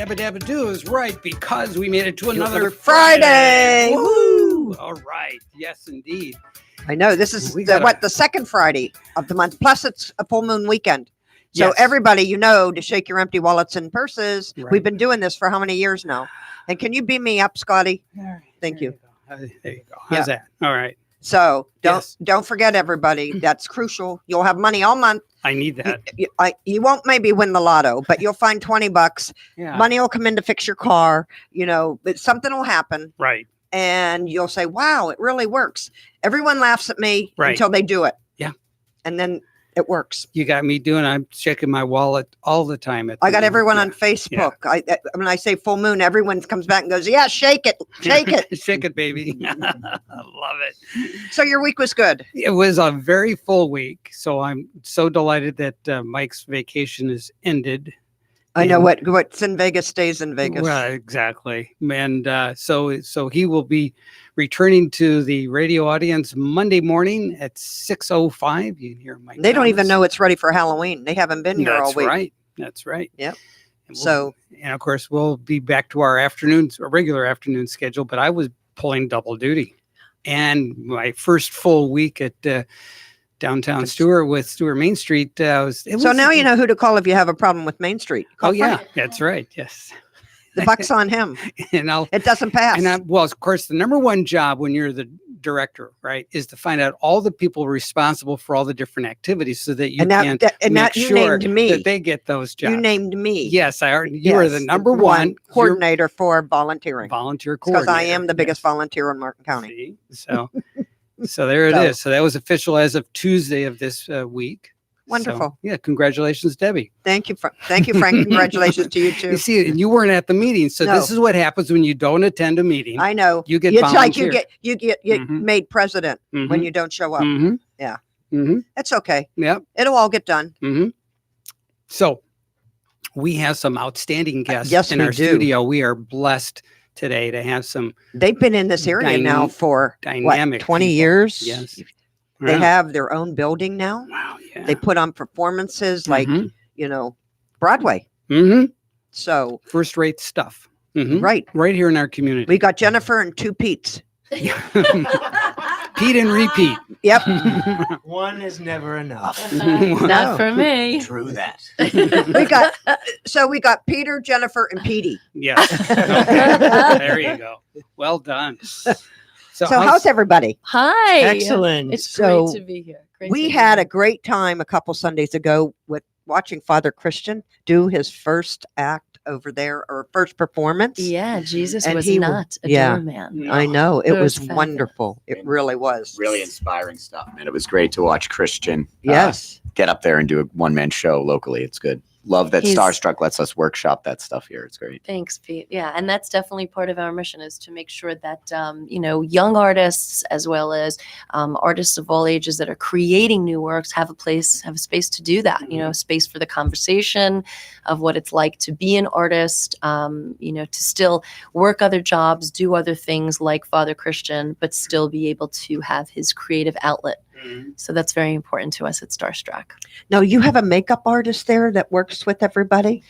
Yabba Dabba Doo is right because we made it to another Friday. Woo! All right. Yes, indeed. I know this is the second Friday of the month. Plus, it's a full moon weekend. So everybody, to shake your empty wallets and purses. Right. We've been doing this for how many years now? And can you beam me up, Scotty? Thank you. There you go. How's that? All right. So don't forget, everybody. That's crucial. You'll have money all month. I need that. You won't maybe win the lotto, but you'll find $20. Yeah. Money will come in to fix your car. But something will happen. Right. And you'll say, wow, it really works. Everyone laughs at me until they do it. Yeah. And then it works. You got me I'm checking my wallet all the time. I got everyone on Facebook. Yeah. When I say full moon, everyone comes back and goes, yeah, shake it. Shake it. Shake it, baby. I love it. So your week was good. It was a very full week. So I'm so delighted that Mike's vacation is ended. I know what's in Vegas stays in Vegas. Well, exactly. And so he will be returning to the radio audience Monday morning at 6:05. You can hear Mike. They don't even know it's ready for Halloween. They haven't been here all week. That's right. Yep. And of course, we'll be back to our regular afternoon schedule, but I was pulling double duty. And my first full week at downtown Stewart with Stewart Main Street. So now you know who to call if you have a problem with Main Street. That's right. Yes. The buck's on him. It doesn't pass. Of course, the number one job when you're the director, right, is to find out all the people responsible for all the different activities so that you can make sure that they get those jobs. You named me. Yes, you are the number one coordinator for volunteering. Volunteer coordinator. Because I am the biggest volunteer in Martin County. See? So there it is. So that was official as of Tuesday of this week. Wonderful. So, congratulations, Debbie. Thank you, Frank. Congratulations to you too. You see, and you weren't at the meeting, so this is what happens when you don't attend a meeting. I know. You get volunteer. Like you get made president when you don't show up. Mm-hmm. Yeah. Mm-hmm. That's okay. Yep. It'll all get done. Mm-hmm. So we have some outstanding guests in our studio. We are blessed today to have some. They've been in this area now for 20 people. Years. Yes. They have their own building now. Wow. Yeah. They put on performances like, Broadway. Mm-hmm. So first-rate stuff. Mm-hmm. Right here in our community. We got Jennifer and two Petes. Pete and repeat. Yep. One is never enough. Not for me. True that. we got Peter, Jennifer, and Petey. Yes. Okay. There you go. Well done. So how's everybody? Hi. Excellent. It's great to be here. We had a great time a couple Sundays ago with watching Father Christian do his first act over there, or first performance. Yeah, Jesus was not a doorman. No. I know. It was wonderful. It really was. Really inspiring stuff, man. It was great to watch Christian get up there and do a one-man show locally. It's good. Love that Starstruck lets us workshop that stuff here. It's great. Thanks, Pete. Yeah, and that's definitely part of our mission, is to make sure that young artists as well as artists of all ages that are creating new works have a space to do that. A space for the conversation of what it's like to be an artist. To still work other jobs, do other things like Father Christian, but still be able to have his creative outlet. So that's very important to us at Starstruck. Now, you have a makeup artist there that works with everybody?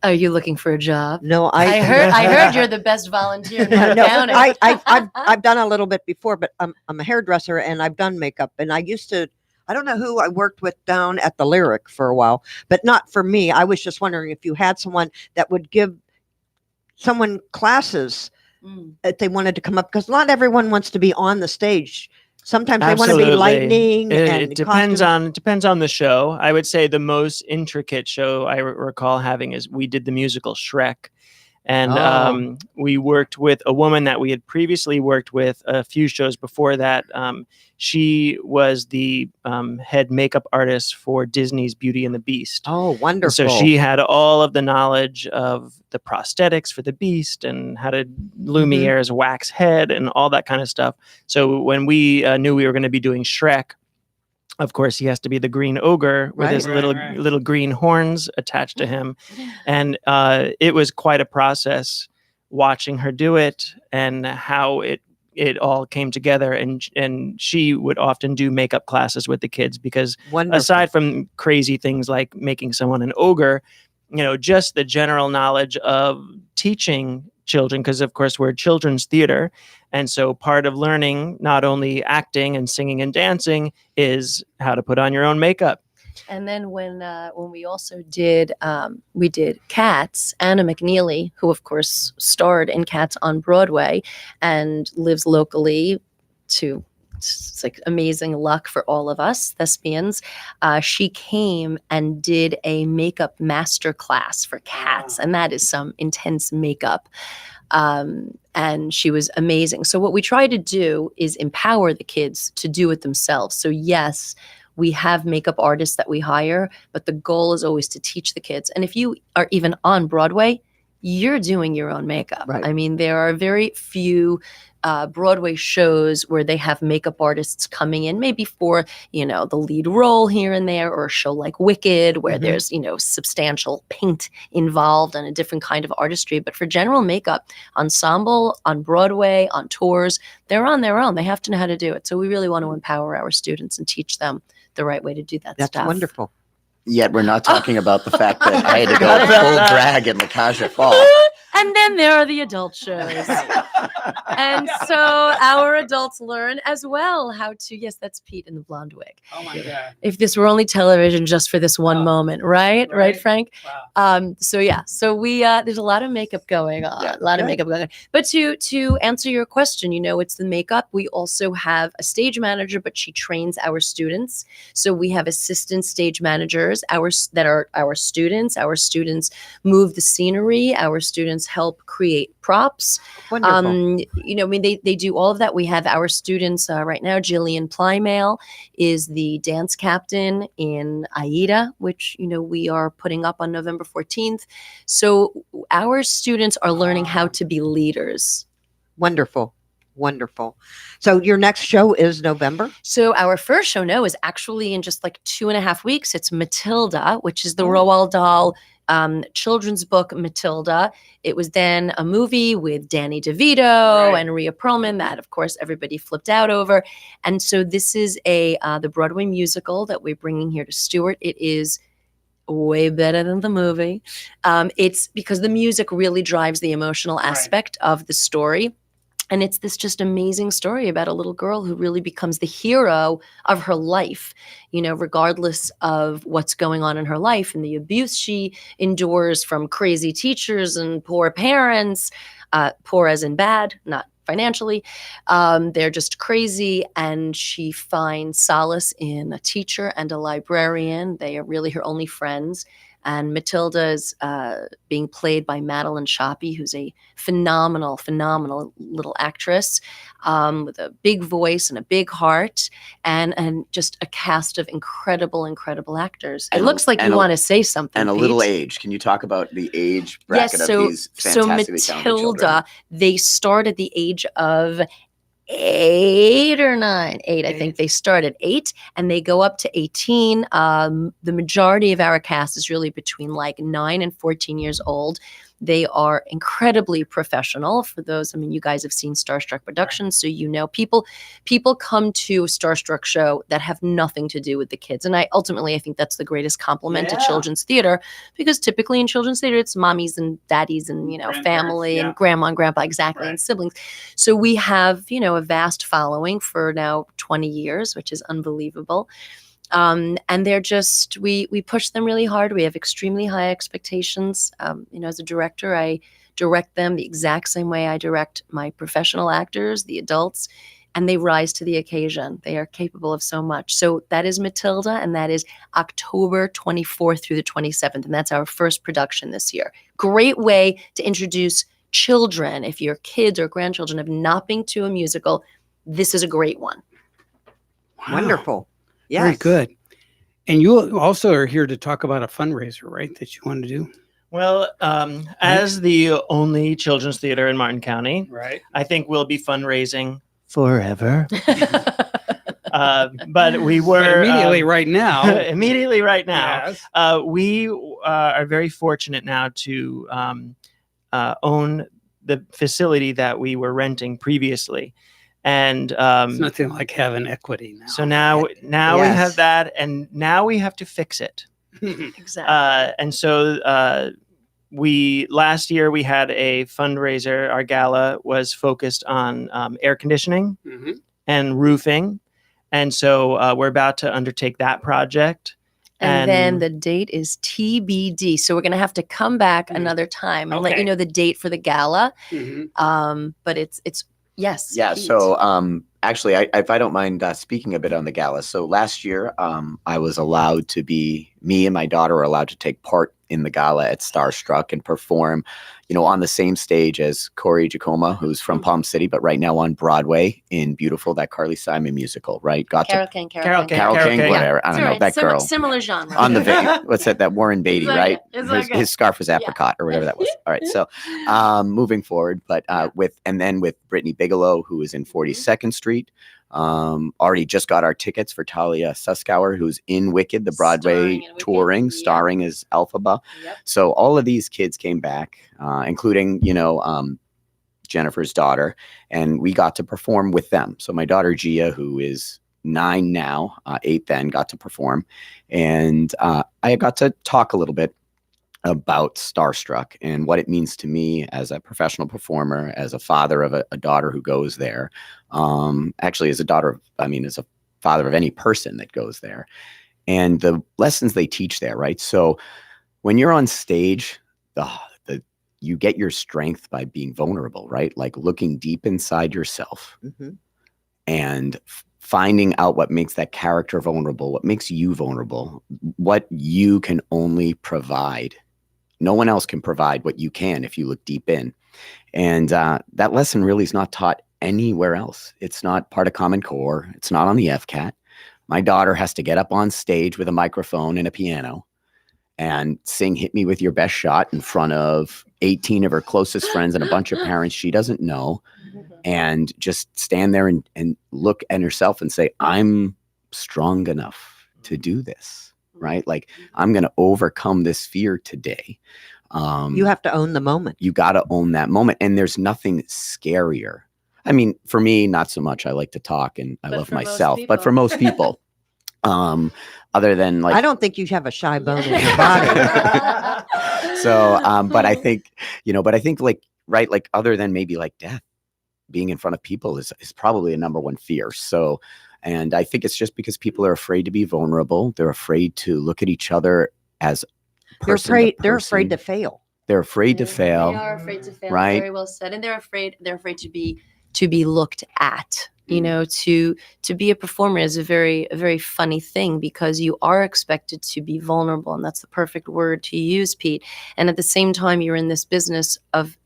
Are you looking for a job? No, I heard you're the best volunteer in the county. I've done a little bit before, but I'm a hairdresser and I've done makeup. And I don't know who I worked with down at the Lyric for a while, but not for me. I was just wondering if you had someone that would give someone classes if they wanted to come up, because not everyone wants to be on the stage. Sometimes they want to be lightning. It depends on the show. I would say the most intricate show I recall having is we did the musical Shrek. And we worked with a woman that we had previously worked with a few shows before that. She was the head makeup artist for Disney's Beauty and the Beast. Oh, wonderful. And so she had all of the knowledge of the prosthetics for the Beast and how to Lumiere's wax head and all that kind of stuff. So when we knew we were going to be doing Shrek, of course, he has to be the green ogre with his little green horns attached to him. And it was quite a process watching her do it and how it all came together. And she would often do makeup classes with the kids because aside from crazy things like making someone an ogre, just the general knowledge of teaching children, because of course we're children's theater. And so part of learning not only acting and singing and dancing is how to put on your own makeup. And then when we also did we did Cats, Anna McNeely, who of course starred in Cats on Broadway and lives locally to. It's like amazing luck for all of us thespians. She came and did a makeup master class for Cats, and that is some intense makeup. And she was amazing. So what we try to do is empower the kids to do it themselves. So yes, we have makeup artists that we hire, but the goal is always to teach the kids. And if you are even on Broadway, you're doing your own makeup. Right. I mean, there are very few Broadway shows where they have makeup artists coming in, maybe for, the lead role here and there, or a show like Wicked, where there's, substantial paint involved and a different kind of artistry. But for general makeup, ensemble, on Broadway, on tours, they're on their own. They have to know how to do it. So we really want to empower our students and teach them the right way to do that That's stuff. wonderful. Yet we're not talking about the fact that I had to go full drag in La Caja Fall. And then there are the adult shows. And so our adults learn as well how to, yes, that's Pete in the blonde wig. Oh my God. If this were only television just for this one moment, right? Right, Right. Frank? Wow. So we, there's a lot of makeup going on, Yeah. a lot of Good. makeup going on. But to answer your question, it's the makeup. We also have a stage manager, but she trains our students. So we have assistant stage managers, that are our students. Our students move the scenery. Our students help create props. Wonderful. They do all of that. We have our students right now. Jillian Plymale is the dance captain in Aida, which, we are putting up on November 14th. So our students are learning how to be leaders. Wonderful. Wonderful. So your next show is November? So our first show now is actually in just like 2.5 weeks. It's Matilda, which is the Roald Dahl children's book Matilda. It was then a movie with Danny DeVito and Rhea Perlman that, of course, everybody flipped out over. And so this is the Broadway musical that we're bringing here to Stewart. It is way better than the movie. It's because the music really drives the emotional aspect of the story. And it's this just amazing story about a little girl who really becomes the hero of her life, regardless of what's going on in her life and the abuse she endures from crazy teachers and poor parents, poor as in bad, not financially. They're just crazy. And she finds solace in a teacher and a librarian. They are really her only friends. And Matilda is being played by Madeline Shoppy, who's a phenomenal little actress with a big voice and a big heart, and just a cast of incredible actors. It looks like you want to say something. And a Pete. little age. Can you talk about the age bracket of these fantastically talented children? Matilda, they start at the age of 8 or 9. 8, I think they start at 8 and they go up to 18. The majority of our cast is really between like 9 and 14 years old. They are incredibly professional. For those, you guys have seen Starstruck Productions, so people come to a Starstruck show that have nothing to do with the kids. And I think that's the greatest compliment to children's theater, because typically in children's theater, it's mommies and daddies and, family and grandma and grandpa, exactly, and siblings. So we have, a vast following for now 20 years, which is unbelievable. And they're just, we push them really hard. We have extremely high expectations. As a director, I direct them the exact same way I direct my professional actors, the adults, and they rise to the occasion. They are capable of so much. So that is Matilda, and that is October 24th through the 27th. And that's our first production this year. Great way to introduce children. If your kids or grandchildren have not been to a musical, this is a great one. Wow. Wonderful. Yes. Very good. And you also are here to talk about a fundraiser, right? That you want to do. Well, as the only children's theater in Martin County, Right. I think we'll be fundraising forever. But we were Immediately right now. immediately right now. Yes. We are very fortunate now to own the facility that we were renting previously. And It's nothing like having equity now. so now we Yes. have that, and now we have to fix it. Exactly. And so last year we had a fundraiser. Our gala was focused on air conditioning Mhm. and roofing. And so we're about to undertake that project. And then the date is TBD. So we're going to have to come back another time and let you Okay. know the date for the gala. Mhm. But it's yes. Yeah. Pete. So actually, if I don't mind speaking a bit on the gala. So last year, I was allowed to me and my daughter were allowed to take part in the gala at Starstruck and perform, on the same stage as Corey Giacoma, who's from Palm City, but right now on Broadway in Beautiful, that Carly Simon musical, right? Carol King. Carol King, King. whatever. I It's don't know, all right. that girl. Similar genre. On the what's that Warren Beatty, It's okay. right? It's His, okay. his scarf was apricot or whatever that was. All right, so moving forward, but with Brittany Bigelow, who is in 42nd Street, already just got our tickets for Talia Suskauer, who's in Wicked, the Broadway Starring in Wicked, touring, yep. starring as Elphaba. Yep. So all of these kids came back, including Jennifer's daughter, and we got to perform with them. So my daughter Gia, who is 9 now, 8 then, got to perform, and I got to talk a little bit about Starstruck and what it means to me as a professional performer, as a father of a daughter who goes there. Actually, as a father of any person that goes there, and the lessons they teach there, right? So when you're on stage, you get your strength by being vulnerable, right? Like looking deep inside yourself and finding out what makes that character vulnerable, what makes you vulnerable, what you can only provide. No one else can provide what you can if you look deep in. And that lesson really is not taught anywhere else. It's not part of Common Core. It's not on the FCAT. My daughter has to get up on stage with a microphone and a piano and sing Hit Me With Your Best Shot in front of 18 of her closest friends and a bunch of parents she doesn't know, and just stand there and look at herself and say, I'm strong enough to do this, right? Like, I'm going to overcome this fear today. You have to own the moment. You got to own that moment. And there's nothing scarier. I mean, for me, not so much. I like to talk and I love myself, but for most people, other than like, I don't think you have a shy bone in your body. So, but I think like, right, like other than maybe like death, being in front of people is probably a number one fear. So, and I think it's just because people are afraid to be vulnerable. They're afraid to look at each other as person to They're person. afraid to fail. They're afraid to fail. They are afraid to fail. Right? Very well said. And they're afraid to be looked at. To be a performer is a very funny thing, because you are expected to be vulnerable, and that's the perfect word to use, Pete. And at the same time, you're in this business of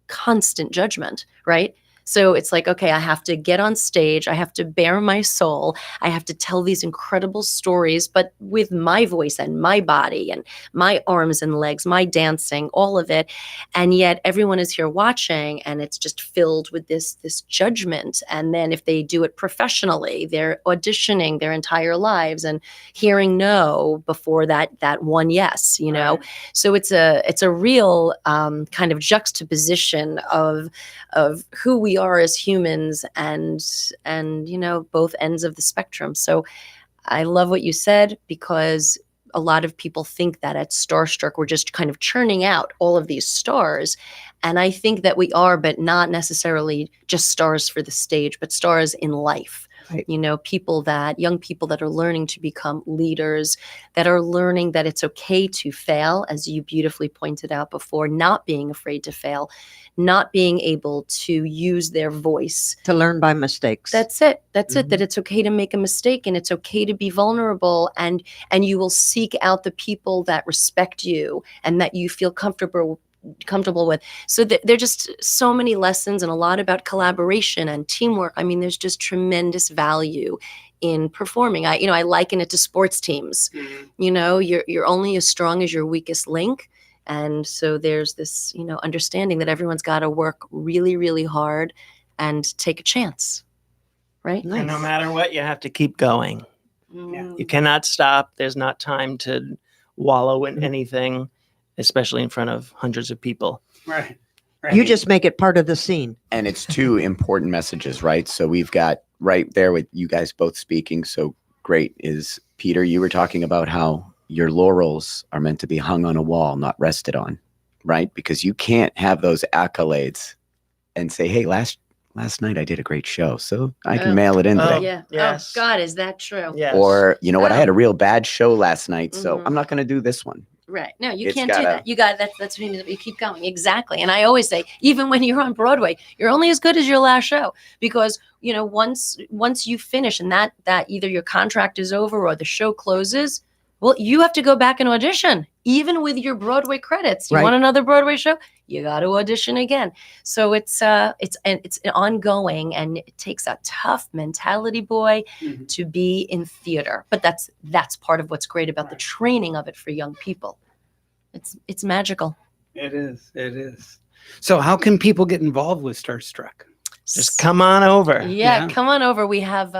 constant judgment, right? So it's like, okay, I have to get on stage. I have to bare my soul. I have to tell these incredible stories, but with my voice and my body and my arms and legs, my dancing, all of it. And yet everyone is here watching, and it's just filled with this judgment. And then if they do it professionally, they're auditioning their entire lives and hearing no before that one yes, Right. So it's a real kind of juxtaposition of who we are as humans and both ends of the spectrum. So I love what you said, because a lot of people think that at Starstruck we're just kind of churning out all of these stars, and I think that we are, but not necessarily just stars for the stage, but stars in life. Right. Young people that are learning to become leaders, that are learning that it's okay to fail, as you beautifully pointed out before, not being afraid to fail, not being able to use their voice. To learn by mistakes. That's it. That it's okay to make a mistake, and it's okay to be vulnerable, and you will seek out the people that respect you and that you feel comfortable with. So there are just so many lessons, and a lot about collaboration and teamwork. I mean, there's just tremendous value in performing. I liken it to sports teams. You're only as strong as your weakest link. And so there's this, understanding that everyone's got to work really, really hard and take a chance. Right? Nice. And no matter what, you have to keep going. Yeah. You cannot stop. There's not time to wallow in anything, especially in front of hundreds of people. Right. You just make it part of the scene. And it's two important messages, right? So we've got right there with you guys both speaking. So great is, Peter, you were talking about how your laurels are meant to be hung on a wall, not rested on, right? Because you can't have those accolades and say, hey, last night I did a great show, so I can Oh. mail it in Oh, today. Yeah. yes. Oh God, is that true? Yes. Or, you know what, I had a Oh. real bad show last night, so Mhm. I'm not going to do this one. Right. No, you It's can't do gotta- that. You got that's what you mean. You keep going. Exactly. And I always say, even when you're on Broadway, you're only as good as your last show, because once you finish and that either your contract is over or the show closes, well, you have to go back and audition, even with your Broadway credits. You Right. want another Broadway show? You got to audition again. So it's ongoing, and it takes a tough mentality, boy, Mhm. to be in theater. But that's part of what's great about the training of it for young people. It's magical. It is. It is. So how can people get involved with Starstruck? Just come on over. Yeah, Yeah. come on over. We have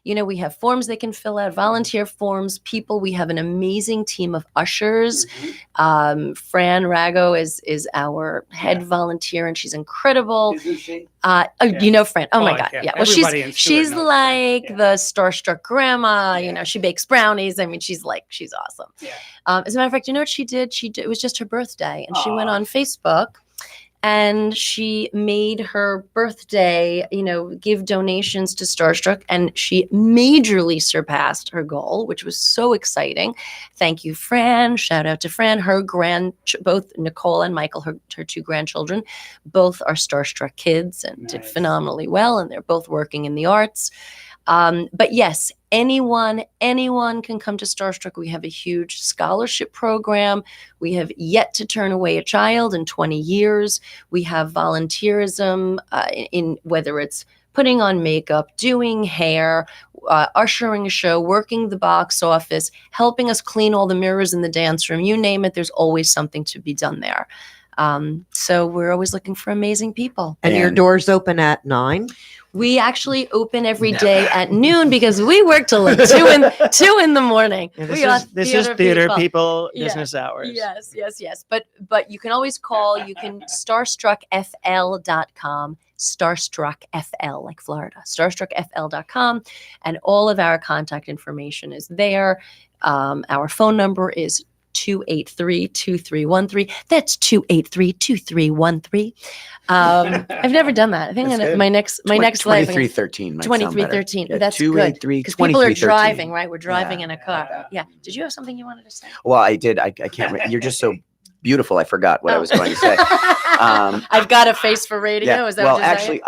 we have forms they can fill out, volunteer forms, people. We have an amazing team of ushers. Fran Rago is our head volunteer, and she's incredible. Isn't she? Yeah. Fran. Oh, my God. yeah. Yeah. Well, Everybody in Stewart she's knows Fran. like Yeah. the starstruck grandma. Yeah. She bakes brownies. I mean, she's awesome. Yeah. As a matter of fact, you know what she did? It was just her birthday, and she went Aw. on Facebook. And she made her birthday, give donations to Starstruck, and she majorly surpassed her goal, which was so exciting. Thank you, Fran. Shout out to Fran. Her both Nicole and Michael, her two grandchildren, both are Starstruck kids and did Nice. phenomenally well, and they're both working in the arts. But yes, anyone can come to Starstruck. We have a huge scholarship program. We have yet to turn away a child in 20 years. We have volunteerism in whether it's putting on makeup, doing hair, ushering a show, working the box office, helping us clean all the mirrors in the dance room. You name it, there's always something to be done there. So we're always looking for amazing people. And your And- doors open at 9? We actually open every day at noon because we work till like 2 in the morning. Yeah, We are this is theater people. people Yeah. business hours. Yes. But you can always call. You can starstruckfl.com, starstruckfl like Florida, starstruckfl.com, and all of our contact information is there. Our phone number is 283-2313. That's 283-2313. I've never done that. I think That's in good. my next life. 2313 might sound better. 2313. Yeah, That's good. 283 Because people are 2313. driving, right? We're driving Yeah. in a car. Yeah. Did you have something you wanted to say? Well, I did. I can't. You're just so beautiful. I forgot what I was going to say. I've got a face for radio. Is that well, what you're actually,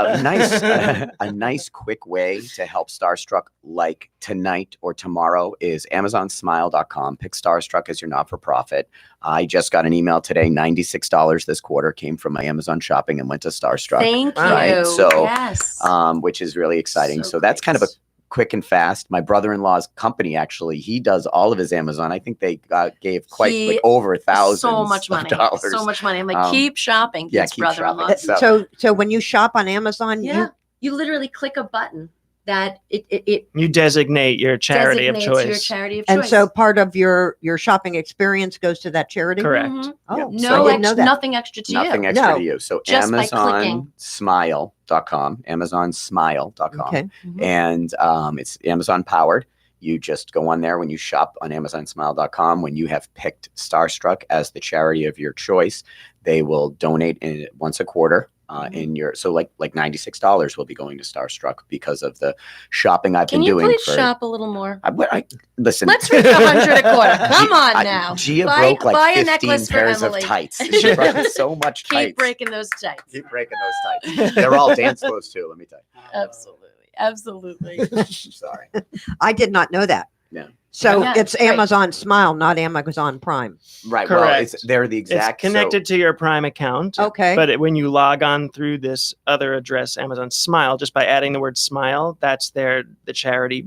saying? a nice quick way to help Starstruck like tonight or tomorrow is amazonsmile.com. Pick Starstruck as your not-for-profit. I just got an email today. $96 this quarter came from my Amazon shopping and went to Starstruck. Thank you. Right, so, yes. Which is really exciting. So that's great. kind of a quick and fast. My brother-in-law's company, actually, he does all of his Amazon. I think they gave quite He- like over thousands so much money. of dollars. So much money. I'm like, keep shopping. yeah, His keep brother-in-law. shopping. So when you shop on Amazon, Yeah. You literally click a button that it You designate your charity of designates your choice. charity of and choice. so part of your shopping experience goes to that charity? Correct. Mhm. Oh, Yeah. so No, I didn't know that. nothing extra to Nothing you. extra No. to you. So Just by clicking. amazonsmile.com, amazonsmile.com. Okay. Mhm. And it's Amazon powered. You just go on there when you shop on amazonsmile.com. When you have picked Starstruck as the charity of your choice, they will donate once a quarter. In your like $96 will be going to Starstruck because of the shopping I've Can been you doing. please for, shop a little more? Listen. Let's reach 100 a quarter. Come on now. Gia Buy- broke buy like a 15 necklace for pairs of Emily. tights. She broke so much Keep tights. breaking those tights. Keep breaking those tights. They're all dance clothes too. Let me tell Absolutely. you. Sorry. I did not know that. Yeah. So Yeah, it's right. Amazon Smile, not Amazon Prime. Right. Correct. Well, they're the exact. It's connected to your Prime account. Okay. But when you log on through this other address, Amazon Smile, just by adding the word Smile, that's the charity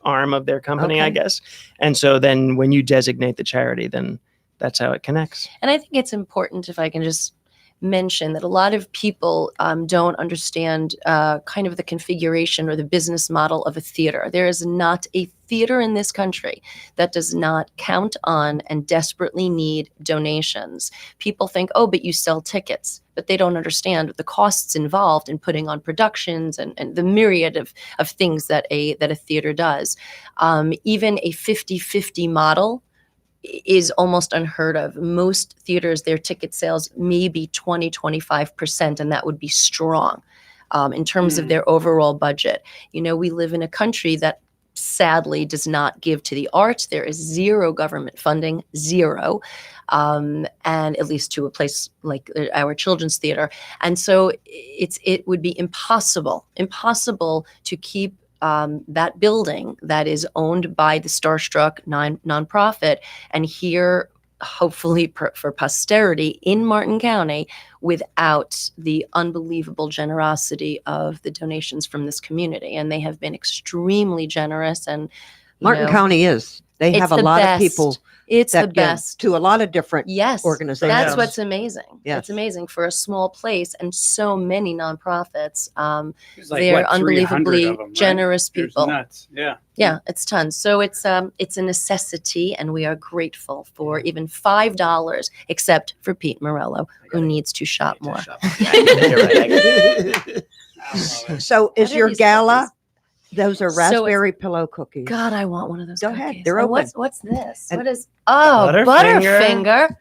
arm of their company, I Okay. guess. And so then when you designate the charity, then that's how it connects. And I think it's important, if I can just mention, that a lot of people don't understand kind of the configuration or the business model of a theater. There is not a theater in this country that does not count on and desperately need donations. People think, oh, but you sell tickets, but they don't understand the costs involved in putting on productions and the myriad of things that a theater does. Even a 50-50 model is almost unheard of. Most theaters, their ticket sales may be 20-25%, and that would be strong in terms of their overall budget. You know, we live in a country that sadly does not give to the arts. There is zero government funding, zero, and at least to a place like our children's theater. And so it would be impossible to keep that building that is owned by the Starstruck nonprofit and here, hopefully for posterity in Martin County, without the unbelievable generosity of the donations from this community. And they have been extremely generous. And Martin County is. They have a lot of people. It's the that give best to a lot of different organizations. That's what's amazing. Yes. It's amazing for a small place and so many nonprofits. Like, They're what, 300 unbelievably of them, right? generous There's people. nuts. Yeah. Yeah, it's tons. So it's a necessity, and we are grateful for even $5, except for Pete Morello, who needs to shop more. So is What are your these gala? cookies? Those are So it's- raspberry pillow cookies. God, I want one of those. Go ahead, cookies. they're And open. What's this? And- What is? Oh, Butterfinger. Butterfinger.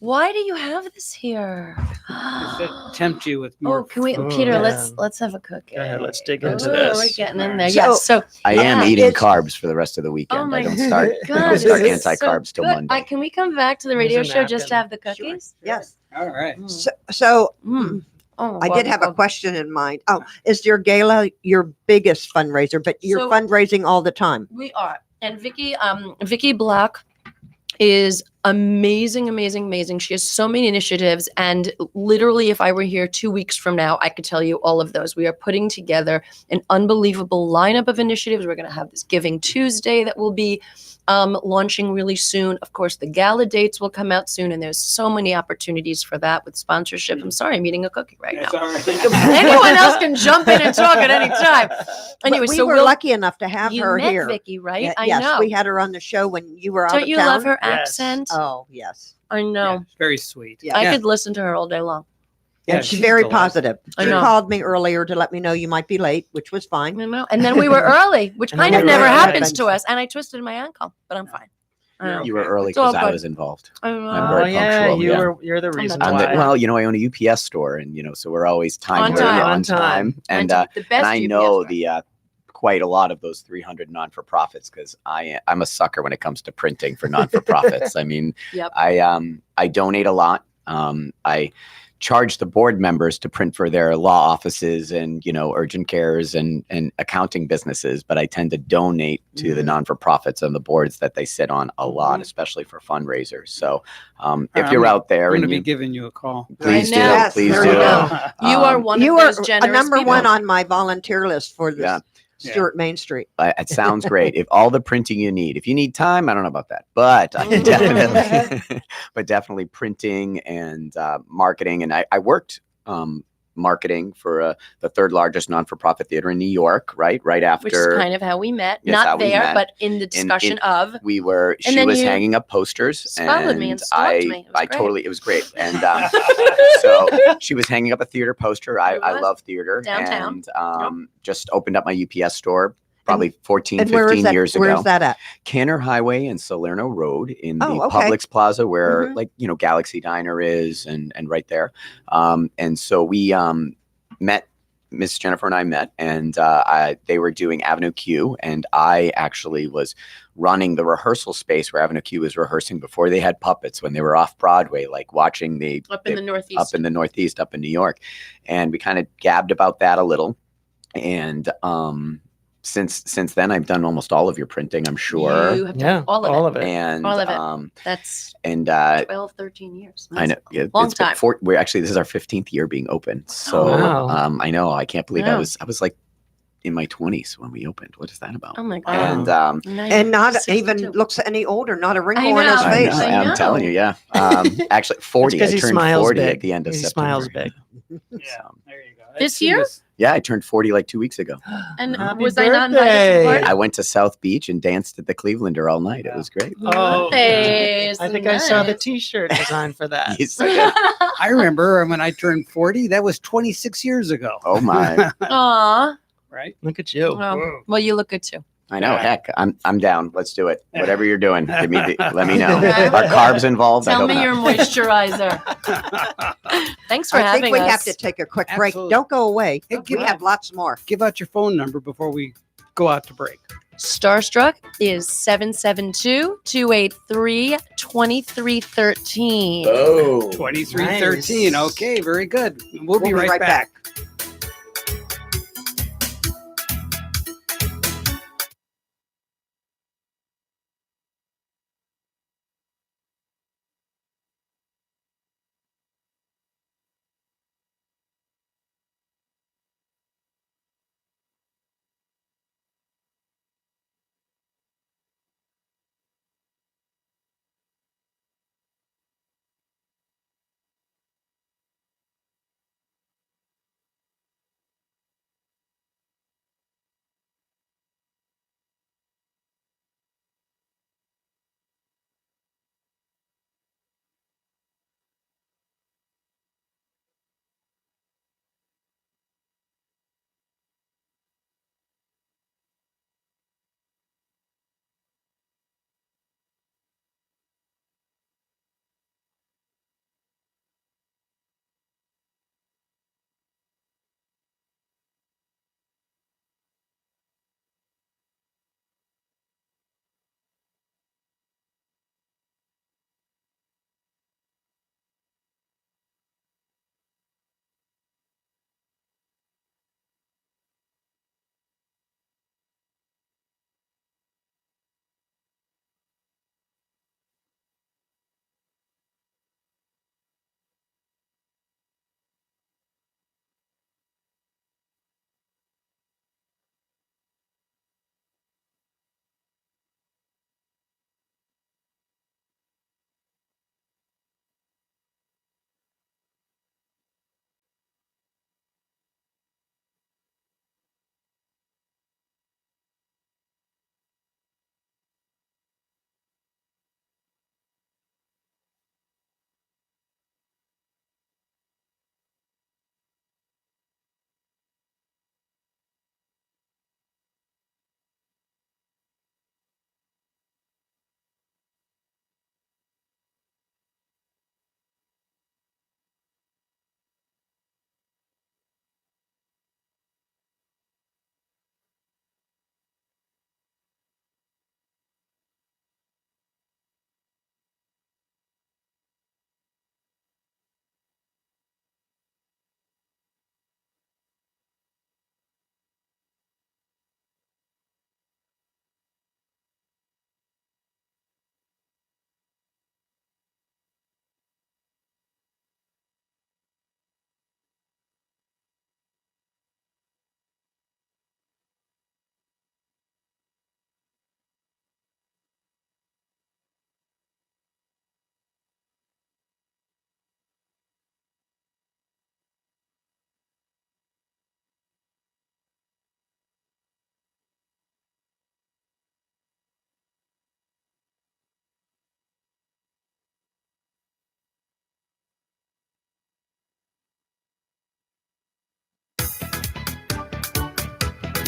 Why do you have this here? Does that tempt you with more? Oh, can we, food? Peter? Yeah. Let's have a cookie. Go ahead, let's dig Oh, into we're this. getting in there. So- Yes. So I am Yeah, eating it's- carbs for the rest of the weekend. Oh my I don't start God, start this is anti-carbs till good. Monday. Can we come back to the Here's radio a show just to napkin. have the cookies? Yes. All right. So Oh, I did have a wonderful. question in mind. Oh, is your gala your biggest fundraiser? But you're So- fundraising all the time. We are. And Vicky Black is amazing. She has so many initiatives. And literally, if I were here 2 weeks from now, I could tell you all of those. We are putting together an unbelievable lineup of initiatives. We're going to have this Giving Tuesday that will be launching really soon. Of course, the gala dates will come out soon. And there's so many opportunities for that with sponsorship. I'm sorry, I'm eating a cookie right That's now. all right. Anyone else can jump in and talk at any time. Anyway, But we so were we'll, lucky enough to have you her met here. Vicky, right? Ye- I yes, know. we had her on the show when you were out Don't of you town. love her Yes. accent? Oh, yes. I know. Yeah, very sweet. Yeah. I Yeah. could listen to her all day long. Yeah, And she's she's very delightful. positive. I She know. called me earlier to let me know you might be late, which was I fine. know. And then we were early, which And kind then of we never were happens early. to us. And I twisted my ankle, but I'm fine. I know. You were early It's all because I good. was involved. I I'm know. very Oh yeah, punctual, yeah. you're the reason not I'm why. the, well, I own a UPS store, and so we're always On timely, time. on On time, time. and the and best I UPS know store. the quite a lot of those 300 non-for-profits because I'm a sucker when it comes to printing for non-for-profits. I mean, Yep. I donate a lot. I charge the board members to print for their law offices and urgent cares and accounting businesses, but I tend to donate to the non-for-profits on the boards that they sit on a lot, especially for fundraisers. So if you're out there I'm going and to be you giving you a call. please do, Yes, please there do. we go. You are one You of are those a generous number people. one on my volunteer list for this Yeah. Stewart Main Street. It sounds great. If all the printing you need, if you need time, I don't know about that, but definitely printing and marketing. And I worked marketing for the third largest non-for-profit theater in New York, right after. Which is kind of how we met. Yes, how Not we there, met. but in the discussion of. we were. And She then was you hanging up posters, followed me and stalked me. It was I great. totally. It was great, and so she was hanging up a theater poster. I was. love theater, Downtown. and just opened up my UPS store. Probably 14, And where is 15 that? years Where ago. is that at? Canner Highway and Salerno Road in the Oh, okay. Publix Plaza where Mhm. Galaxy Diner is and right there. And so we met, Miss Jennifer and I met, and they were doing Avenue Q, and I actually was running the rehearsal space where Avenue Q was rehearsing before they had puppets, when they were off Broadway, like watching Up in the Northeast. up in the Northeast, up in New York. And we kind of gabbed about that a little. And since then, I've done almost all of your printing, I'm sure. You have Yeah, done all of it. And All of it. That's and 12, 13 years. I know. That's Yeah, long it's been time. we're actually, this is our 15th year being open. So Wow. I know, I can't believe I Wow. was like in my 20s when we opened. What is that about? Oh my God. And Wow. Now And you're not 62. even looks any older, not a wrinkle I on his know. I face. know, I I'm know. telling you, yeah. Actually, 40. I because he turned smiles 40 big. at the end of He September. smiles big. Yeah, there you go. This I've seen year? Yeah, I turned 40 like 2 weeks ago. And Happy was I not invited to the birthday. party? I went to South Beach and danced at the Clevelander all night. It was great. Oh, Nice, I think I saw the nice. T-shirt design for that. Yes, I did. I remember when I turned 40, that was 26 years ago. Oh my. Aw. Right? Look at you. Well, Whoa. well, you look good too. I know. Yeah. Heck, I'm down. Let's do it. Whatever you're doing, let me know. Okay. Are carbs involved? I Tell hope me not. your moisturizer. Thanks for I having think we us. have to take a quick break. Absolutely. Don't go away. Hey, We give- have lots more. Give out your phone number before we go out to break. Starstruck is 772-283-2313. Oh, 2313. Nice. Okay, very good. We'll be right back.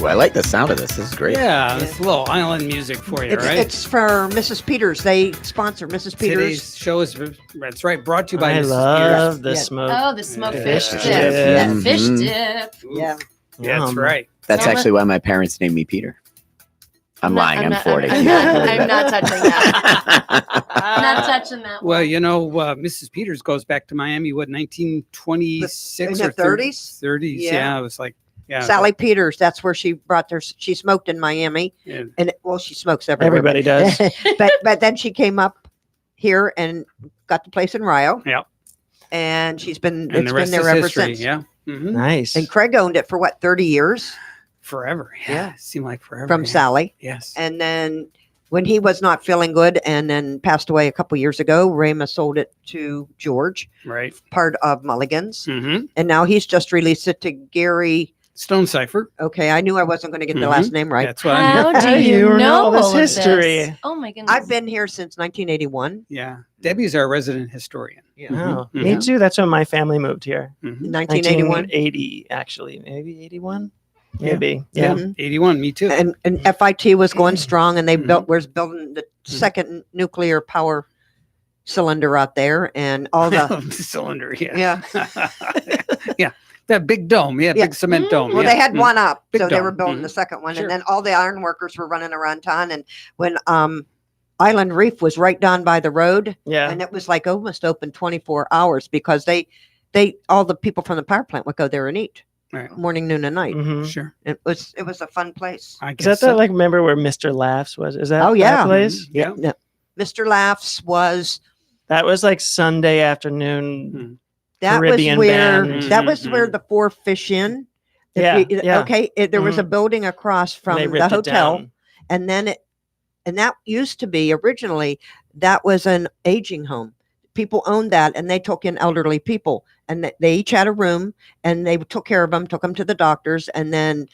Ooh, I like the sound of this. This is great. Yeah, it's a little island music for you, It's, right? it's for Mrs. Peters. They sponsor Mrs. Peters. Today's show is, that's right, brought to you by I Mrs. love the Yeah. smoke. Oh, the smoked Yeah. fish Fish dip. dip. The fish Mhm. dip. Peters. Yeah. Yeah, that's Yum. right. That's Norma- actually why my parents named me Peter. I'm lying. I'm 40. I'm not touching that. Not touching that Well, one. you know, Mrs. Peters goes back to Miami, what, 1926 In or the 30s? 30s. Yeah. Yeah, it was like, yeah. Sally Peters. That's where she brought their. She smoked in Miami, Yeah. and well, she smokes everywhere. Everybody does. but then she came up here and got the place in Rio. Yep. And she's been And it's the been rest there is ever history. since. Yeah. Hmm. Nice. And Craig owned it for what 30 years Forever. Yeah. Yeah. It seemed like forever. from yeah. Sally. Yes. And then when he was not feeling good and then passed away a couple years ago, Rama sold it to George, Right. part of Mulligan's. Mm-hmm. And now he's just released it to Gary. Stone Cipher. Okay, I knew I wasn't going to get the Mhm. last name right. That's what I'm here. How How do do you you know know this all of history? this? Oh my goodness. I've been here since 1981. Yeah. Debbie's our resident historian. Oh, Mhm. me too. That's when my family moved here. Mhm. 1981. 1980, actually, maybe 81. maybe. Yeah. Mhm. 81, me too. And FIT was going strong, and they Mhm. was building the second nuclear power cylinder out there, and all the cylinder, yeah. yeah. Yeah. That big dome. Yeah, Yeah. big cement dome. Well, yeah. they had Mm. one up, Big so they were dome. building Mhm. the second one, Sure. and then all the iron workers were running around town. And when Island Reef was right down by the road, Yeah. and it was like almost open 24 hours because they all the people from the power plant would go there and eat Right. morning, noon, and night. Mhm. Sure. It was a fun place. I Is guess that so. like, remember where Mr. Laughs was? Is that Oh, that yeah. place? Mhm. Yeah. No, Mr. Laughs was That was like Sunday afternoon. Mhm. that Caribbean was where band. that was where Mhm. the Four Fish Inn. Yeah, yeah. Okay. There was a Mhm. building across And they from the ripped it hotel, down. and then and that used to be originally that was an aging home. People owned that, and they took in elderly people, and they each had a room, and they took care of them, took them to the doctors, and then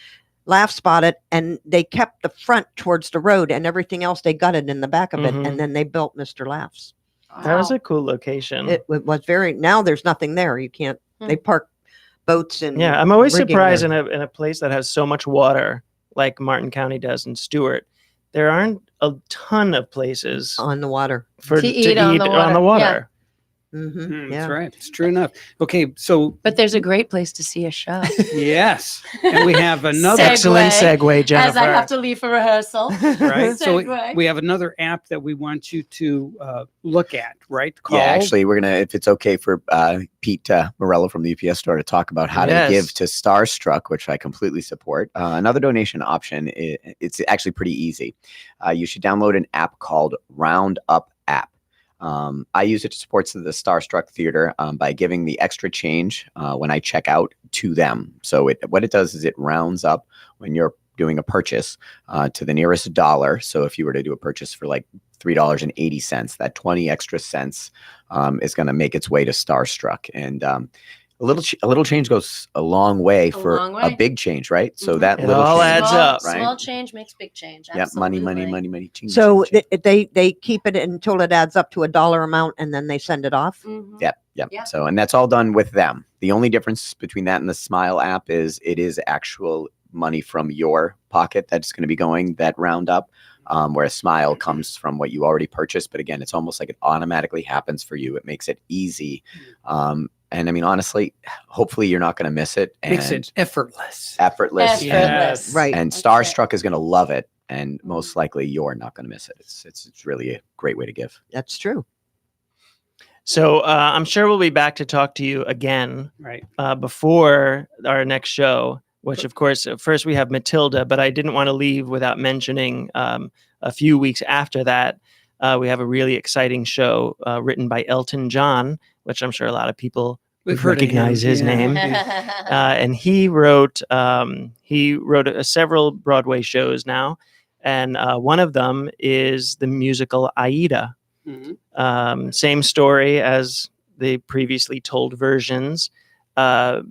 Laugh spotted, and they kept the front towards the road, and everything else they gutted in the back of it, Mhm. and then they built Mr. Laughs. That was a cool location. It was very. Now there's nothing there. You can't. They park boats and Yeah, I'm always rigging surprised there. in a place that has so much water like Martin County does in Stewart. There aren't a ton of places on the water. for To eat on the on the water, yeah. water. Mm-hmm. That's Yeah. right. It's true enough. Okay, so But there's a great place to see a show. yes, and we have another Excellent segue, Jennifer. As I have to leave for rehearsal. right. So Segue. we have another app that we want you to look at, right? Called Yeah, actually, we're gonna, if it's okay for Pete Morello from the UPS store to talk about how Yes. to give to Starstruck, which I completely support. Another donation option. It's actually pretty easy. You should download an app called Roundup app. I use it to support the Starstruck Theater by giving the extra change when I check out to them. So what it does is it rounds up when you're doing a purchase to the nearest dollar. So if you were to do a purchase for like $3.80, that 20 extra cents is going to make its way to Starstruck. And a little change goes a long way for long a way. big change, right? So Mhm. that It little all change, adds small, up, right? Small change makes big change. Yep, money, Absolutely. ching, So ching, ching. they keep it until it adds up to a dollar amount, and then they send it off. Mhm. Yep. Yeah. So, and that's all done with them. The only difference between that and the Smile app is it is actual money from your pocket that's going to be going that roundup, where a Smile comes from what you already purchased. But again, it's almost like it automatically happens for you. It makes it easy. And I mean, honestly, hopefully you're not going to miss it. And makes it effortless. effortless. Effortless. Yes. Right. And That's Starstruck is going to love it. And most likely you're not going to miss it. It's really a great way to give. That's true. So I'm sure we'll be back to talk to you again Right. before our next show, which of course, first we have Matilda, but I didn't want to leave without mentioning a few weeks after that, we have a really exciting show written by Elton John, which I'm sure a lot of people We've would heard of him, recognize his yeah. name. And he wrote several Broadway shows now. And one of them is the musical Aida. Mhm. Same story as the previously told versions, but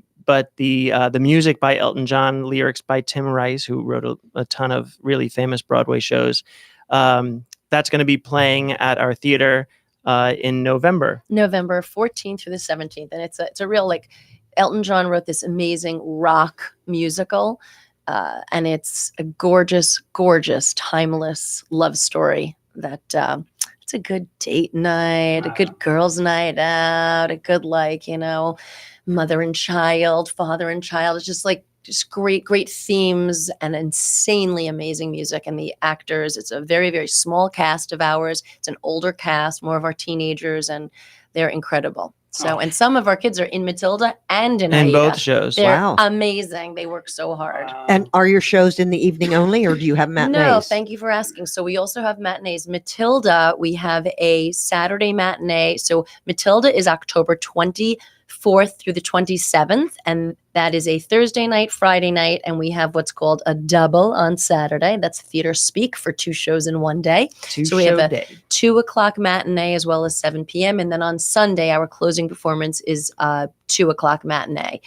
the music by Elton John, lyrics by Tim Rice, who wrote a ton of really famous Broadway shows. That's going to be playing at our theater in November. November 14th through the 17th. And it's a real, like, Elton John wrote this amazing rock musical. And it's a gorgeous, gorgeous, timeless love story that it's a good date night, a good girls' night out, a good, like, mother and child, father and child. It's just great, great themes and insanely amazing music. And the actors, it's a very, very small cast of ours. It's an older cast, more of our teenagers, and they're incredible. So, and some of our kids are in Matilda and in And Aida. both shows. They're Wow. amazing. They work so hard. And are your shows in the evening only, or do you have matinees? No, thank you for asking. So we also have matinees. Matilda, we have a Saturday matinee. So Matilda is October 24th through the 27th, and that is a Thursday night, Friday night, and we have what's called a double on Saturday. That's theater speak for 2 shows in one day. So we have a day. 2:00 matinee as well as 7 p.m. And then on Sunday, our closing performance is 2:00 matinee.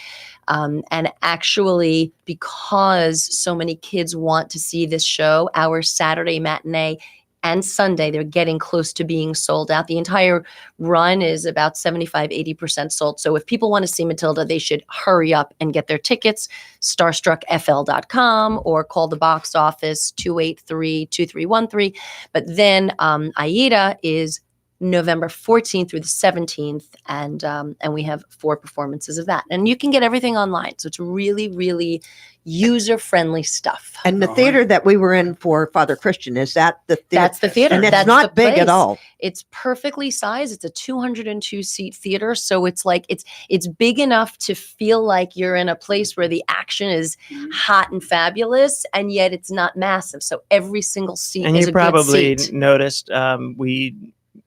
And actually, because so many kids want to see this show, our Saturday matinee and Sunday. They're getting close to being sold out. The entire run is about 75-80% sold. So if people want to see Matilda, they should hurry up and get their tickets, starstruckfl.com, or call the box office 283-2313. But then Aida is November 14th through the 17th, and we have 4 performances of that. And you can get everything online. So it's really, really user-friendly stuff. And the theater that we were in for Father Christian, is that the theater? That's the theater. And it's That's not the big place. at all. It's perfectly sized. It's a 202 seat theater. So it's like, it's big enough to feel like you're in a place where the action is hot and fabulous, and yet it's not massive. So every single seat And is you a good probably seat. noticed we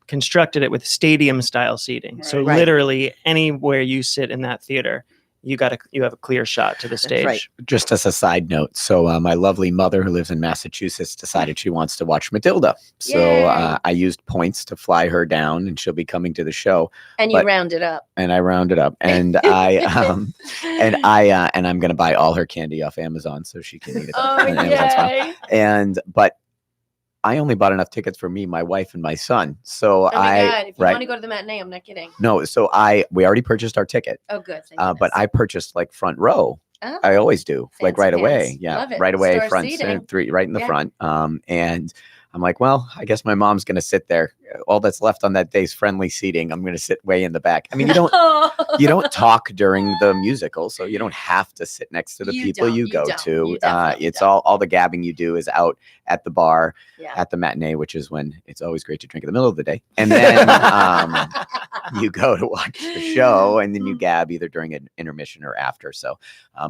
constructed it with stadium style seating. So Right. literally anywhere you sit in that theater, you have a clear shot to the stage. right. Just as a side note, so my lovely mother who lives in Massachusetts decided she wants to watch Matilda. So Yay. I used points to fly her down, and she'll be coming to the show. And you but- round it up. And I rounded up, and and I'm gonna buy all her candy off Amazon so she can eat it. Oh, on Amazon's fine. yay. But I only bought enough tickets for me, my wife, and my son. So Oh my I God. If you want to go to the matinee, I'm not kidding. no, so we already purchased our ticket, Oh, good. Thank but goodness. I purchased like front row. Oh, I always do, like fancy right away. pants. Yeah, Love it. right away, Star front seating. three, right in the Yeah. front. And I'm like, well, I guess my mom's gonna sit there. All that's left on that day's friendly seating. I'm gonna sit way in the back. I mean, you don't talk during the musical, so you don't have to sit next to the You people don't, you you go don't. to. You definitely It's don't. all the gabbing you do is out at the bar Yeah. at the matinee, which is when it's always great to drink in the middle of the day. And then you go to watch the show, and then you gab either during an intermission or after. So,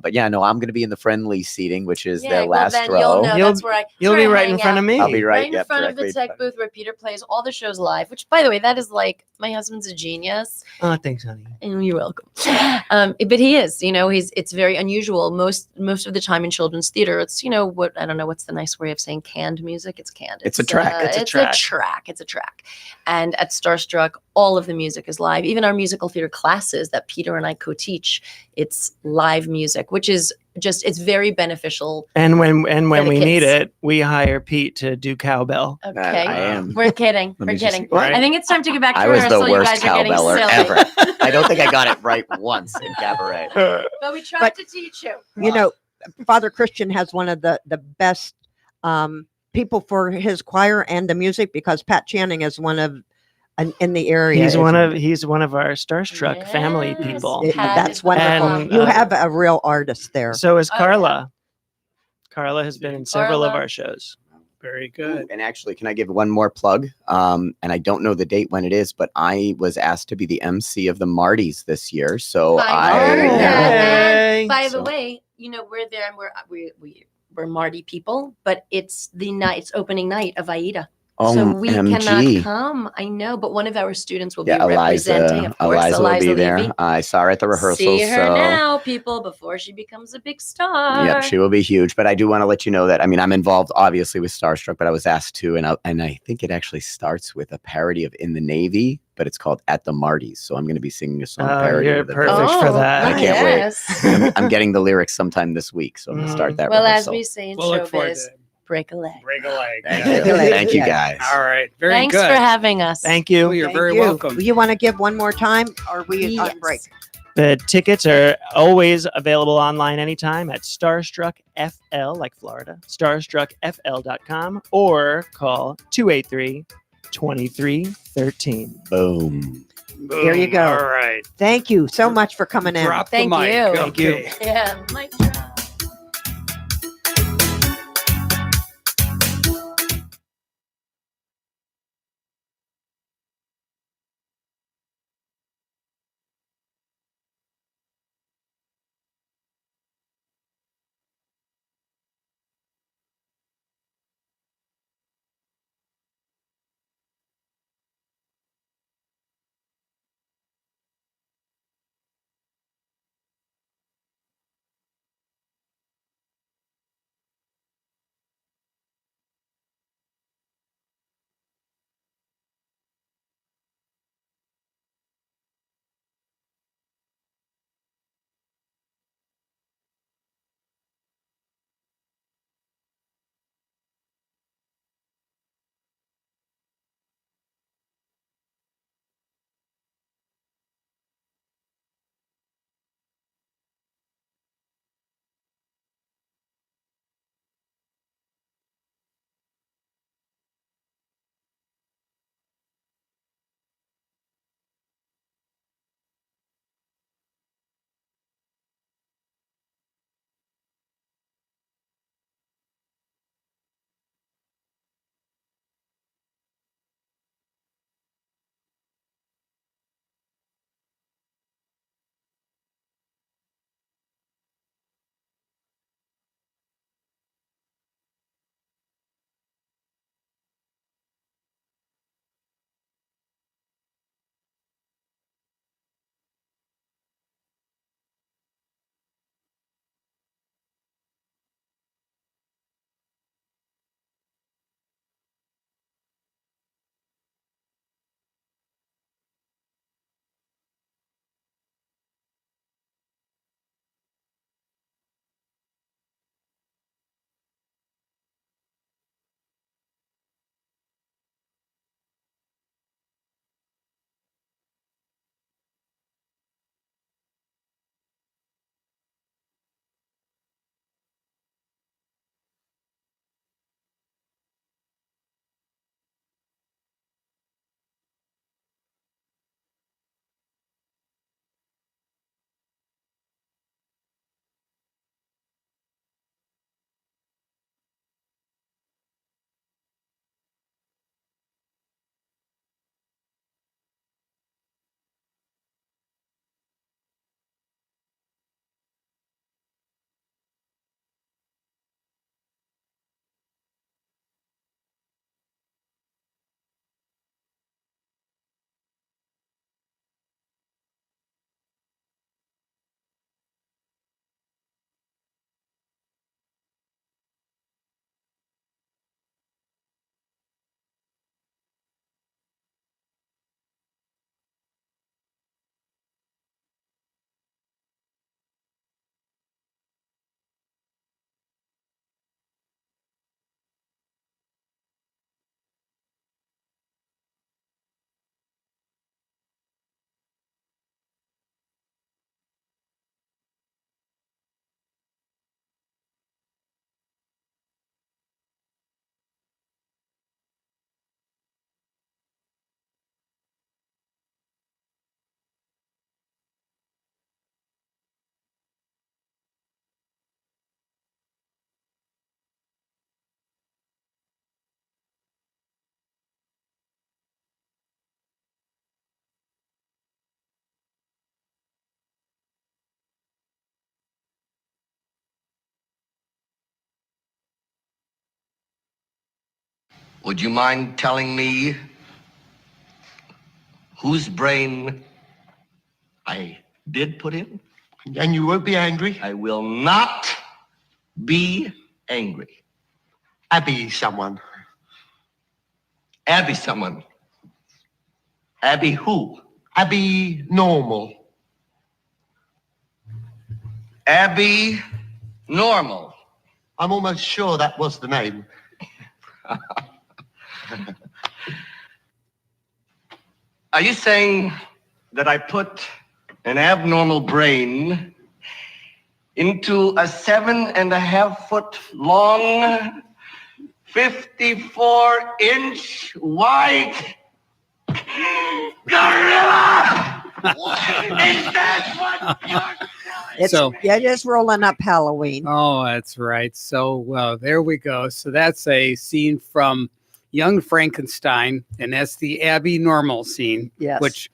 but yeah, no, I'm going to be in the friendly seating, which is Yeah, the well, last then row. you'll know You'll- that's where You'll where be I right in hang front out. of me. I'll be right in yep, front of the directly in tech front. booth where Peter plays all the shows live, which, by the way, that is like, my husband's a genius. Oh, thanks, honey. And you're welcome. But he is, it's very unusual. Most of the time in children's theater, it's, I don't know, what's the nice way of saying canned music? It's canned. It's a track. It's a It's track. a track. It's a track. And at Starstruck, all of the music is live. Even our musical theater classes that Peter and I co-teach, it's live music, which is it's very beneficial. And when the we need kids. it, we hire Pete to do cowbell. Okay. I am. We're kidding. Let We're me just- kidding. What? I think it's time to get back to I was the rehearsal. You worst guys are getting cowbeller silly. ever. I don't think I got it right once in cabaret. But we tried But- to teach you. You know, Father Christian has one of the best people for his choir and the music, because Pat Channing is one of in the area. He's one of our Starstruck family Yes. people. Pat That's is wonderful. wonderful. And, You have a real artist there. So is Oh, yeah. Carla. Carla has been in several of Carla. our shows. Very good. And actually, can I give one more plug? And I don't know the date when it is, but I was asked to be the MC of the Martys this year. So I heard Oh, that. yay. And by the So- way, we're there and we're Marty people, but it's it's opening night of Aida. So we cannot OMG. come. I know, but one of our students will be Yeah, representing, of course, Eliza will be there. Levy. I saw her at the rehearsal. See her so now, people, before she becomes a big star. Yep, she will be huge. But I do want to let you know that, I mean, I'm involved obviously with Starstruck, but I was asked to, and I think it actually starts with a parody of In the Navy, but it's called At the Martys. So I'm going to be singing a song parody You're of the perfect village. for that. I can't wait. yes. I'm getting the lyrics sometime this week, so I'm going to start that Well, as rehearsal. we say in We'll look forward showbiz, to it. break a leg. Break a leg. Thank Yeah. you. Yeah. Thank you, guys. All right. Very Thanks good. for having us. Thank you. Well, you're Thank very you. welcome. You want to give one more time, or are we Yes. on break? The tickets are always available online anytime at Starstruck FL, like Florida, starstruckfl.com, or call 283-2313. Boom. There you Boom. go. All right. Thank you so much for coming in. Drop Thank the mic. you. Thank you. Okay. Yeah, mic drop. Would you mind telling me whose brain I did put in? And you won't be angry? I will not be angry. Abby someone. Abby someone. Abby who? Abby Normal. Abby Normal. I'm almost sure that was the name. Are you saying that I put an abnormal brain into a 7.5 foot long, 54-inch wide gorilla? Is that what you're It's So- yeah, just rolling up Halloween. Oh, that's right. So, well, there we go. So that's a scene from Young Frankenstein, and that's the Abby Normal scene, Yes. which,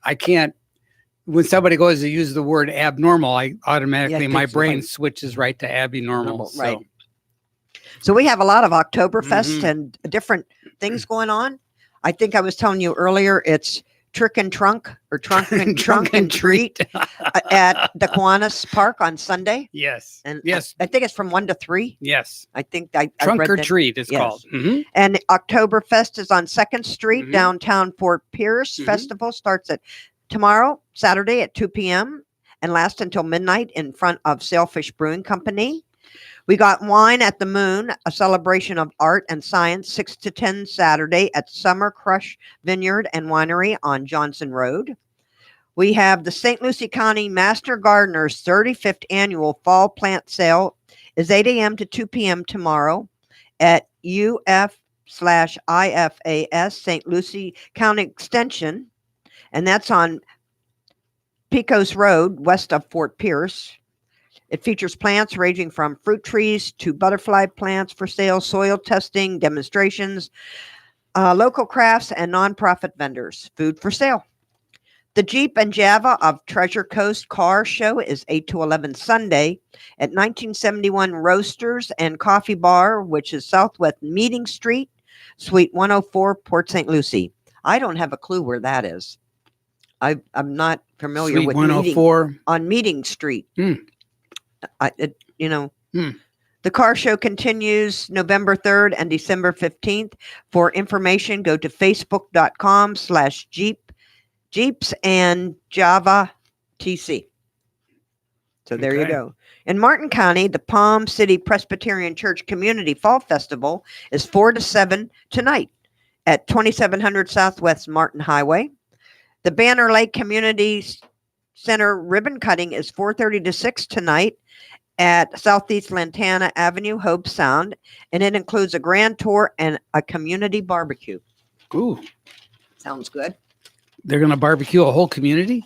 I can't, when somebody goes to use the word abnormal, I automatically, Yeah, it my takes brain right. switches right to Abby Normal. Normal, right. So we have a lot of Oktoberfest Mhm. and different things going on. I think I was telling you earlier, it's Trick and Trunk or Trunk and Trunk and Treat at the Kiwanis Park on Sunday. Yes. And Yes. I think it's from 1 to 3. Yes. I think I Trunk read or that. treat, it's Yes. called. Mhm. And Oktoberfest is on 2nd Street, Mhm. downtown Fort Pierce. Mhm. Festival starts at tomorrow, Saturday at 2 p.m. and lasts until midnight in front of Sailfish Brewing Company. We got Wine at the Moon, a celebration of art and science, 6 to 10 Saturday at Summer Crush Vineyard and Winery on Johnson Road. We have the St. Lucie County Master Gardeners 35th Annual Fall Plant Sale is 8 a.m. to 2 p.m. tomorrow at UF/IFAS St. Lucie County Extension, and that's on Pecos Road, west of Fort Pierce. It features plants ranging from fruit trees to butterfly plants for sale, soil testing, demonstrations, local crafts, and nonprofit vendors. Food for sale. The Jeep and Java of Treasure Coast Car Show is 8 to 11 Sunday at 1971 Roasters and Coffee Bar, which is Southwest Meeting Street, Suite 104, Port St. Lucie. I don't have a clue where that is. I'm not familiar Suite with 104. on Meeting Street. Hmm. Hmm. The car show continues November 3rd and December 15th. For information, go to facebook.com/Jeeps and Java TC. So there you Okay. go. In Martin County, the Palm City Presbyterian Church Community Fall Festival is 4 to 7 tonight at 2700 Southwest Martin Highway. The Banner Lake Community Center ribbon cutting is 4:30 to 6 tonight at Southeast Lantana Avenue, Hope Sound, and it includes a grand tour and a community barbecue. Ooh, Sounds good. they're going to barbecue a whole community?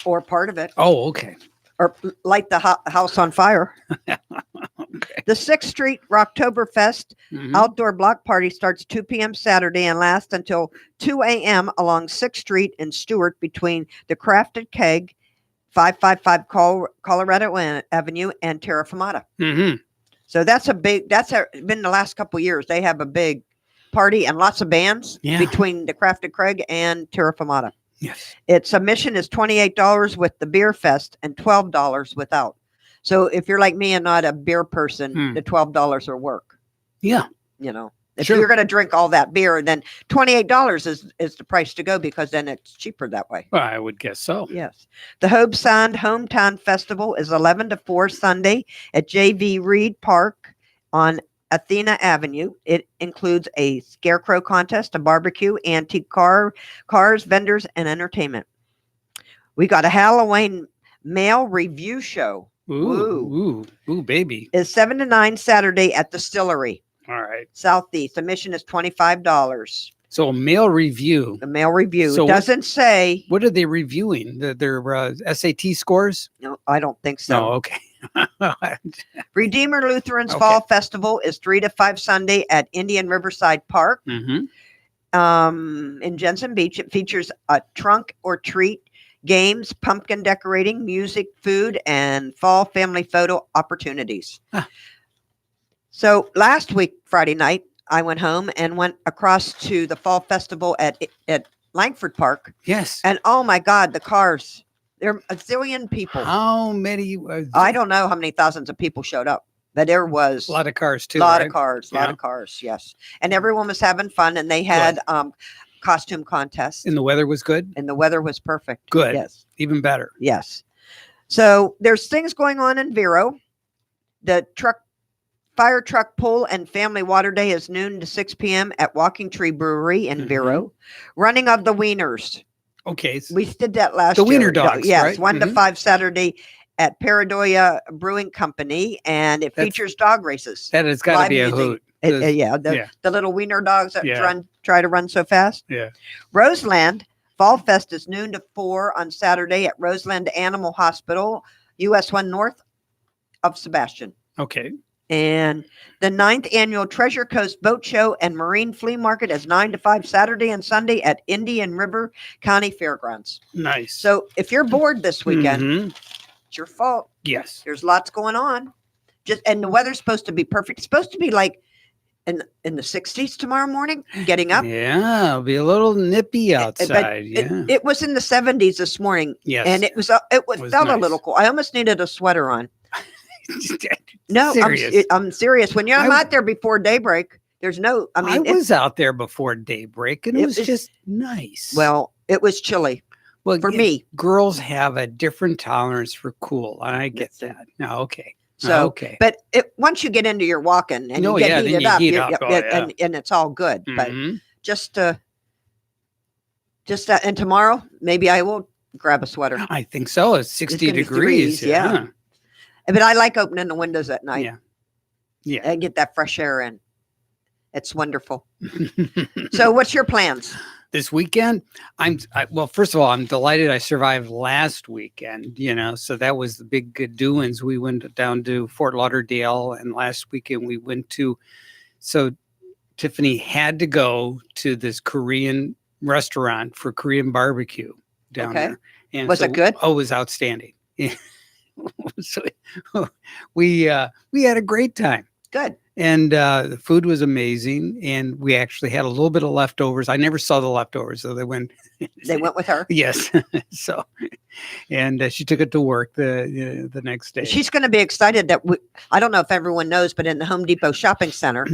Or part of it, Oh, okay. or light the house on fire. Okay. The 6th Street Rocktoberfest Mhm. outdoor block party starts 2 p.m. Saturday and lasts until 2 a.m. along 6th Street in Stewart between the Crafted Keg, 555 Colorado Avenue, and Terra Firmata. Mhm. So that's been the last couple of years. They have a big party and lots of bands Yeah. between the Crafted Craig and Terra Firmata. Yes. Its admission is $28 with the beer fest and $12 without. So if you're like me and not a beer person, the $12 will work. Yeah. If Sure. you're going to drink all that beer, then $28 is the price to go, because then it's cheaper that way. Well, I would guess so. Yes. The Hobe Sound Hometown Festival is 11 to 4 Sunday at J.V. Reed Park on Athena Avenue. It includes a scarecrow contest, a barbecue, antique cars, vendors, and entertainment. We got a Halloween mail review show. Ooh, baby. It's 7 to 9 Saturday at the Distillery, All right. Southeast. Admission is $25. So a mail review. The mail review. So It doesn't say. What are they reviewing? Their SAT scores? No, I don't think so. No, okay. Redeemer Lutheran's Okay. Fall Festival is 3 to 5 Sunday at Indian Riverside Park Mhm. in Jensen Beach. It features a trunk or treat, games, pumpkin decorating, music, food, and fall family photo opportunities. Huh. So last week, Friday night, I went home and went across to the fall festival at Langford Park. Yes. And oh my God, the cars, there are a zillion people. How many? I don't know how many thousands of people showed up, but there was A lot of cars too. lot right? of cars, lot Yeah. of cars. Yes. And everyone was having fun, and they had costume contests, And the weather was good. and the weather was perfect. Good. Yes. Even better. Yes. So there's things going on in Vero. The fire truck pull and family water day is noon to 6 p.m. at Walking Tree Brewery in Mhm. Vero. Running of the Wieners. Okay. We did that last The year. Wiener dogs, Yes, right? 1 to Mhm. 5 Saturday at Paradoya Brewing Company, and it That's- features dog races. That has got to Live be a music. hoot. Yeah, yeah. the little wiener dogs that Yeah. try to run so fast. Yeah. Roseland Fall Fest is noon to 4 on Saturday at Roseland Animal Hospital, US 1 north of Sebastian. Okay. And the 9th annual Treasure Coast Boat Show and Marine Flea Market is 9 to 5 Saturday and Sunday at Indian River County Fairgrounds. Nice. So if you're bored this weekend, Mhm. it's your fault. Yes. There's lots going on. And the weather's supposed to be perfect. It's supposed to be like in the 60s tomorrow morning, getting up. Yeah. It'll be a little nippy But outside. Yeah. it was in the 70s this morning, Yes. and it was Was felt a nice. little cool. I almost needed a sweater on. No, Serious. I'm serious. When you're I- out there before daybreak, there's no. I mean, I was out there before daybreak, and it It was was- just nice. it was chilly well, for me. girls have a different tolerance for cool, and I get that. No, okay. So, okay. but once you get into your walking and Oh, you get yeah, then heated you up, heat up. Oh, yeah. and it's all good. But Mhm. just and tomorrow maybe I will grab a sweater. I think so. It's 60 gonna be degrees. degrees, yeah. But I like opening the windows at night Yeah. Yeah. and get that fresh air in. It's wonderful. So, what's your plans? This weekend, well, first of all, I'm delighted I survived last weekend, so that was the big good doings. We went down to Fort Lauderdale, and last weekend we went so Tiffany had to go to this Korean restaurant for Korean barbecue down Okay. there. And Was it good? Oh, it was outstanding. Yeah. So we had a great time. Good. And the food was amazing, and we actually had a little bit of leftovers. I never saw the leftovers, so they went. They went with her. Yes. So, and she took it to work the next day. She's going to be excited that I don't know if everyone knows, but in the Home Depot shopping center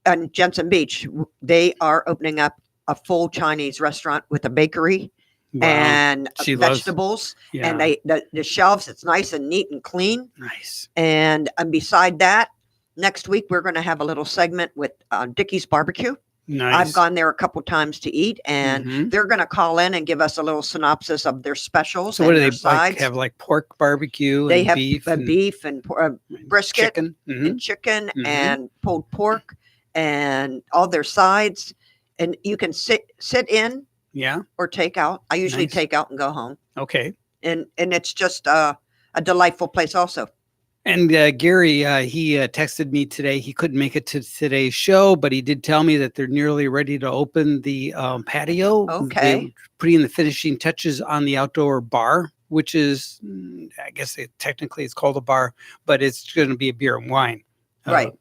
on Jensen Beach, they are opening up a full Chinese restaurant with a bakery Wow. and She loves- vegetables. Yeah. And the shelves, it's nice and neat and clean. Nice. And beside that, next week we're going to have a little segment with Dickie's Barbecue. Nice. I've gone there a couple times to eat, and Mhm. they're going to call in and give us a little synopsis of their specials. So and what do their they sides. have? Like pork barbecue They and have beef and beef and brisket chicken. Mhm. and chicken Mhm. and pulled pork and all their sides. And you can sit in Yeah. or take out. I usually Nice. take out and go home. Okay. And it's just a delightful place also. And Gary, he texted me today. He couldn't make it to today's show, but he did tell me that they're nearly ready to open the patio. Okay. They're putting the finishing touches on the outdoor bar, which is, I guess technically it's called a bar, but it's going to be a beer and wine. Right.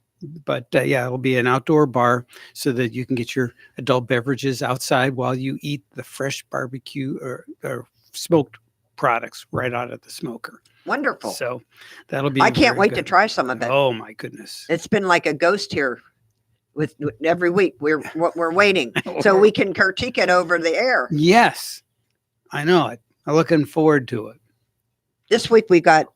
But yeah, it'll be an outdoor bar so that you can get your adult beverages outside while you eat the fresh barbecue or smoked products right out of the smoker. Wonderful. So that'll be. I can't very wait to good. try some of it. Oh my goodness! It's been like a ghost here with every week. We're waiting so we can critique it over the air. Yes, I know it. I'm looking forward to it. This week we got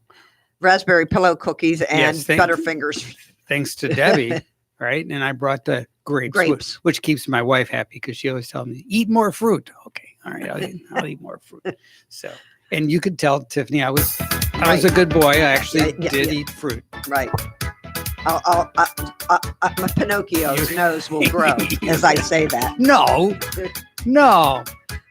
raspberry pillow cookies and Yes, thank- Butterfingers. Thanks to Debbie, right? And I brought the grapes, Grapes. which keeps my wife happy because she always tells me, "Eat more fruit." Okay, all right, I'll eat more fruit. So, and you could tell Tiffany, I was a good boy. I actually Yeah, did yeah. eat fruit. Right. My Pinocchio's nose will grow as I say that. No.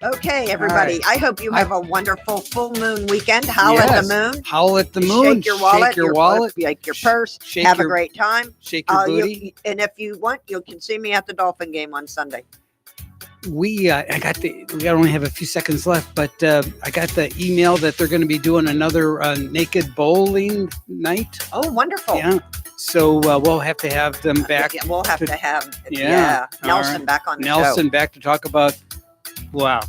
Okay, everybody. All I hope you have a wonderful full moon weekend. Howl at the Yes. moon. Howl at the moon. Shake your wallet. Shake your wallet. Shake your purse. Shake have a your- great time. Shake your booty. And if you want, you can see me at the Dolphin game on Sunday. We only have a few seconds left, but I got the email that they're going to be doing another naked bowling night. Oh, wonderful. Yeah. So we'll have to have them back. Yeah, we'll have to have Yeah. All Nelson right. back on the Nelson back to talk about, wow, show.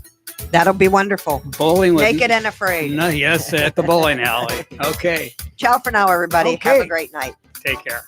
That'll be wonderful. bowling with. Naked and afraid. No, yes, at the bowling alley. Okay, Ciao for now, everybody. Have Okay. a great night. take care.